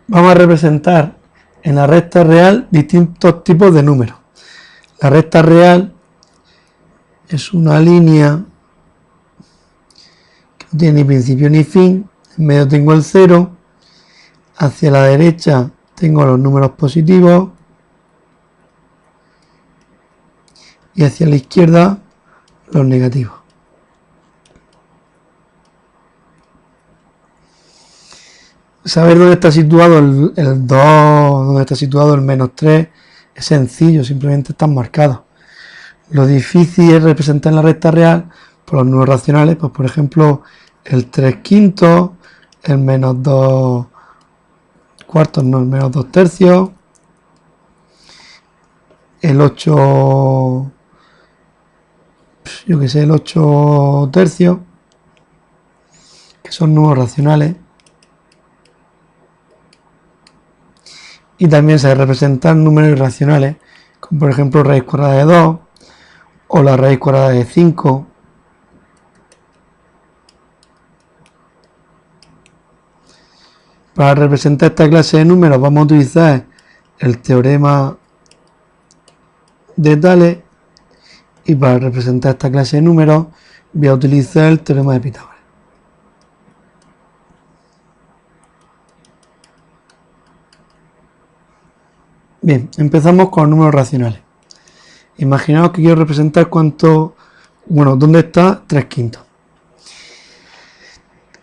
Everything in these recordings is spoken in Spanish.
vamos a representar en la recta real distintos tipos de números. La recta real es una línea que no tiene ni principio ni fin. En medio tengo el 0. Hacia la derecha tengo los números positivos. Y hacia la izquierda los negativos. Saber dónde está situado el 2, dónde está situado el -3, es sencillo, simplemente están marcados. Lo difícil es representar en la recta real por los números racionales, pues por ejemplo el 3/5, el -2 cuartos, no, el -2 tercios, el 8, yo que sé, el 8 tercios, que son números racionales. Y también se representan números irracionales, como por ejemplo raíz cuadrada de 2 o la raíz cuadrada de 5. Para representar esta clase de números vamos a utilizar el teorema de Tales, y para representar esta clase de números voy a utilizar el teorema de Pitágoras. Bien, empezamos con números racionales. Imaginaos que quiero representar ¿dónde está 3/5?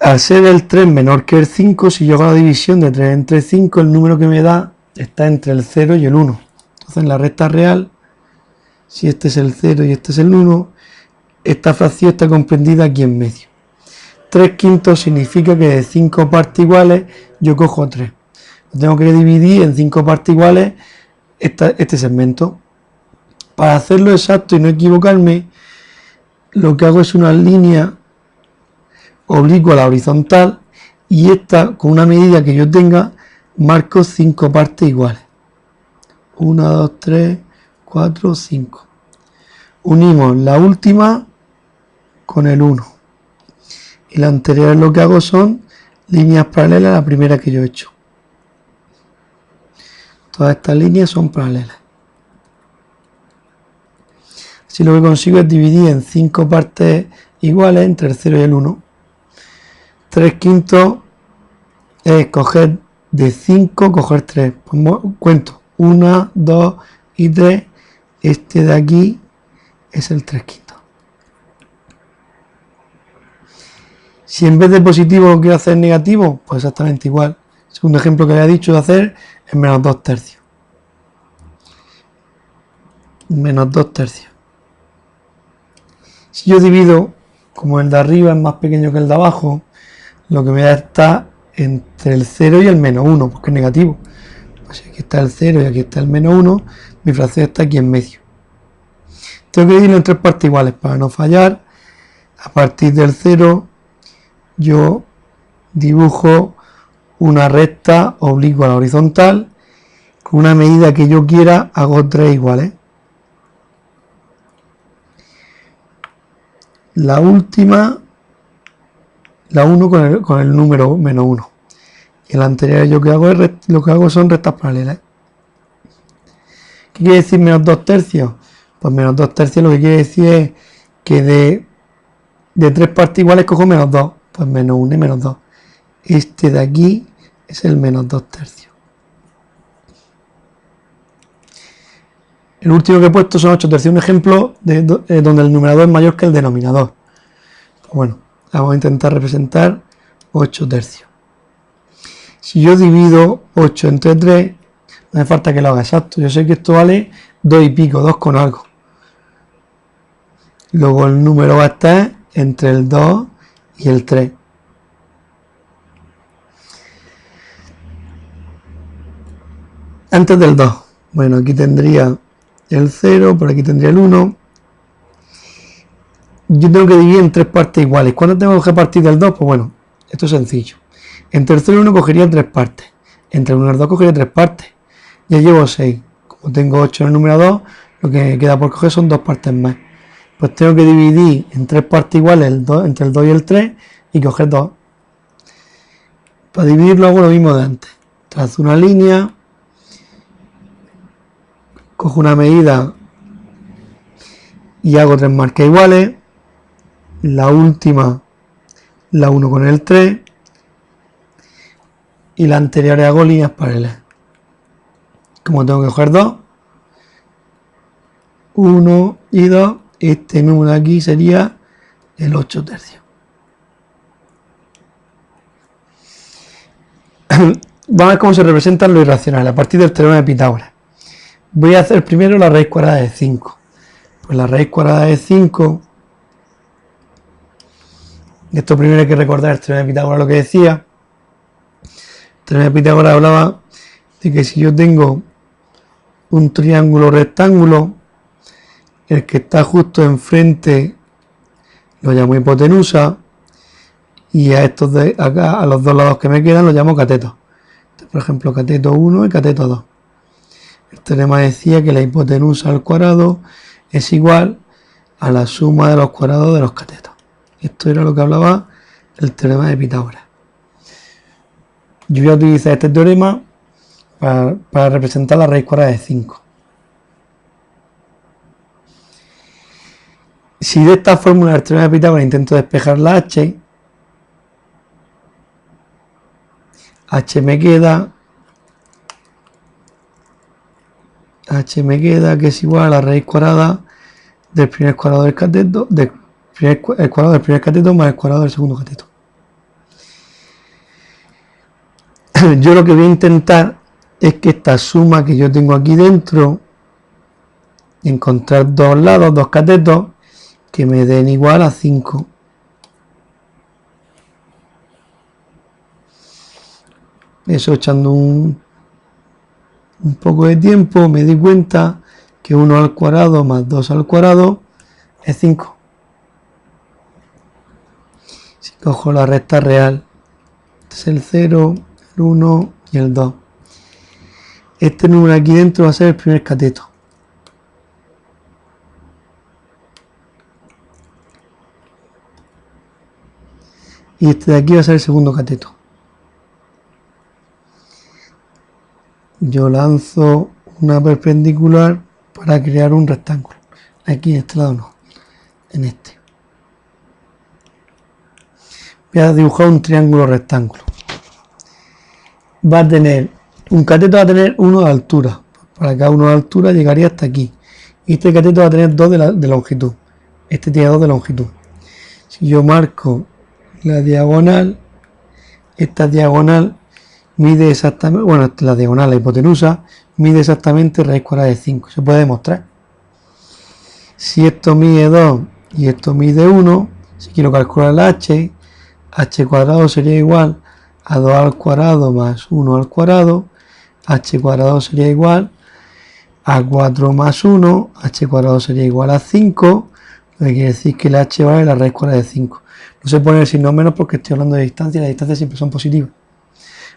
Al ser el 3 menor que el 5, si yo hago la división de 3 entre 5, el número que me da está entre el 0 y el 1. Entonces en la recta real, si este es el 0 y este es el 1, esta fracción está comprendida aquí en medio. 3/5 significa que de 5 partes iguales yo cojo 3. Tengo que dividir en 5 partes iguales este segmento. Para hacerlo exacto y no equivocarme, lo que hago es una línea oblicua a la horizontal, y esta, con una medida que yo tenga, marco 5 partes iguales. 1, 2, 3, 4, 5. Unimos la última con el 1. Y la anterior lo que hago son líneas paralelas a la primera que yo he hecho. Todas estas líneas son paralelas. Así lo que consigo es dividir en 5 partes iguales entre el 0 y el 1. 3/5 es coger de 5, coger 3. Pues cuento 1, 2 y 3. Este de aquí es el 3/5. Si en vez de positivo quiero hacer negativo, pues exactamente igual. El segundo ejemplo que había dicho de hacer es -2 tercios. -2 tercios. Si yo divido, como el de arriba es más pequeño que el de abajo, lo que me da está entre el 0 y el -1, porque es negativo. Pues aquí está el 0 y aquí está el -1, mi fracción está aquí en medio. Tengo que dividirlo en 3 partes iguales para no fallar. A partir del 0 yo dibujo una recta oblicua a la horizontal. Con una medida que yo quiera hago 3 iguales. La última, la 1 con el número -1. Y la anterior lo que hago son rectas paralelas. ¿Qué quiere decir -2 tercios? Pues -2 tercios lo que quiere decir es que de 3 partes iguales cojo -2. Pues -1 y -2. Este de aquí es el -2 tercios. El último que he puesto son 8 tercios, un ejemplo de donde el numerador es mayor que el denominador. Pues bueno, vamos a intentar representar 8 tercios. Si yo divido 8 entre 3, no hace falta que lo haga exacto. Yo sé que esto vale 2 y pico, 2 con algo. Luego el número va a estar entre el 2 y el 3. Antes del 2, bueno, aquí tendría el 0, por aquí tendría el 1. Yo tengo que dividir en 3 partes iguales. ¿Cuándo tengo que partir del 2? Pues bueno, esto es sencillo. Entre el 0 y el 1 cogería 3 partes. Entre el 1 y el 2 cogería 3 partes. Ya llevo 6. Como tengo 8 en el numerador, lo que queda por coger son 2 partes más. Pues tengo que dividir en 3 partes iguales entre el 2 y el 3 y coger 2. Para dividirlo hago lo mismo de antes. trazo una línea, cojo una medida y hago 3 marcas iguales, la última la uno con el 3 y la anterior hago líneas paralelas. Como tengo que coger 2, 1 y 2, este número de aquí sería el 8 tercios. Vamos a ver cómo se representan los irracionales a partir del teorema de Pitágoras. Voy a hacer primero la raíz cuadrada de 5. Pues la raíz cuadrada de 5, esto primero hay que recordar el teorema de Pitágoras, lo que decía. El teorema de Pitágoras hablaba de que si yo tengo un triángulo rectángulo, el que está justo enfrente lo llamo hipotenusa y a estos de acá, a los dos lados que me quedan, los llamo catetos. Entonces, por ejemplo, cateto 1 y cateto 2. El teorema decía que la hipotenusa al cuadrado es igual a la suma de los cuadrados de los catetos. Esto era lo que hablaba el teorema de Pitágoras. Yo voy a utilizar este teorema para representar la raíz cuadrada de 5. Si de esta fórmula del teorema de Pitágoras intento despejar la h me queda que es igual a la raíz cuadrada del primer cuadrado del cateto, el cuadrado del primer cateto más el cuadrado del segundo cateto. Yo lo que voy a intentar es que esta suma que yo tengo aquí dentro, encontrar dos lados, dos catetos, que me den igual a 5. Eso echando un poco de tiempo me di cuenta que 1 al cuadrado más 2 al cuadrado es 5. Si cojo la recta real, este es el 0, el 1 y el 2. Este número aquí dentro va a ser el primer cateto. Y este de aquí va a ser el segundo cateto. Yo lanzo una perpendicular para crear un rectángulo. Aquí en este lado no, en este. Voy a dibujar un triángulo rectángulo. Va a tener, un cateto va a tener 1 de altura. Para cada 1 de altura llegaría hasta aquí. Y este cateto va a tener 2 de longitud. Este tiene 2 de longitud. Si yo marco la diagonal, esta diagonal mide exactamente, bueno, la diagonal, la hipotenusa, mide exactamente raíz cuadrada de 5. Se puede demostrar. Si esto mide 2 y esto mide 1, si quiero calcular la h cuadrado sería igual a 2 al cuadrado más 1 al cuadrado, h cuadrado sería igual a 4 más 1, h cuadrado sería igual a 5, lo que quiere decir que la h vale la raíz cuadrada de 5. No se pone el signo menos porque estoy hablando de distancia y las distancias siempre son positivas.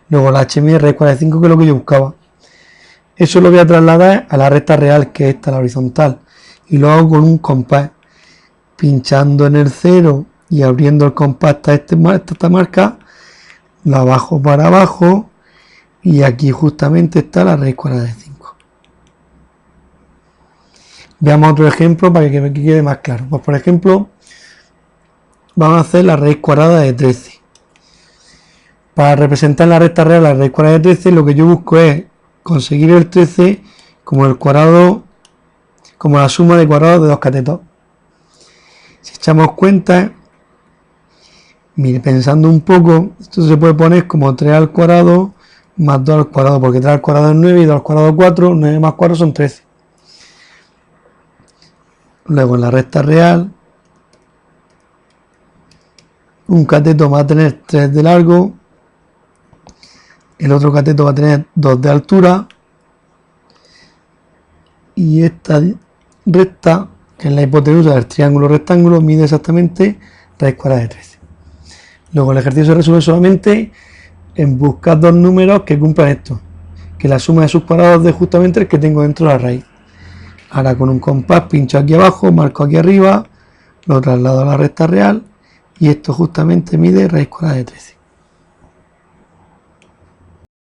Luego la h mide raíz cuadrada de 5, que es lo que yo buscaba. Eso lo voy a trasladar a la recta real, que es esta, la horizontal. Y lo hago con un compás, pinchando en el 0 y abriendo el compás hasta esta marca, la bajo para abajo y aquí justamente está la raíz cuadrada de 5. Veamos otro ejemplo para que me quede más claro. Pues por ejemplo, vamos a hacer la raíz cuadrada de 13. Para representar la recta real la raíz cuadrada de 13, lo que yo busco es conseguir el 13 como el cuadrado, como la suma de cuadrados de dos catetos. Si echamos cuenta, mire, pensando un poco, esto se puede poner como 3 al cuadrado más 2 al cuadrado, porque 3 al cuadrado es 9 y 2 al cuadrado es 4, 9 más 4 son 13. Luego en la recta real, un cateto va a tener 3 de largo, el otro cateto va a tener 2 de altura y esta recta, que es la hipotenusa del triángulo rectángulo, mide exactamente raíz cuadrada de 13. Luego el ejercicio se resuelve solamente en buscar dos números que cumplan esto, que la suma de sus cuadrados de justamente el que tengo dentro de la raíz. Ahora con un compás pincho aquí abajo, marco aquí arriba, lo traslado a la recta real y esto justamente mide raíz cuadrada de 13.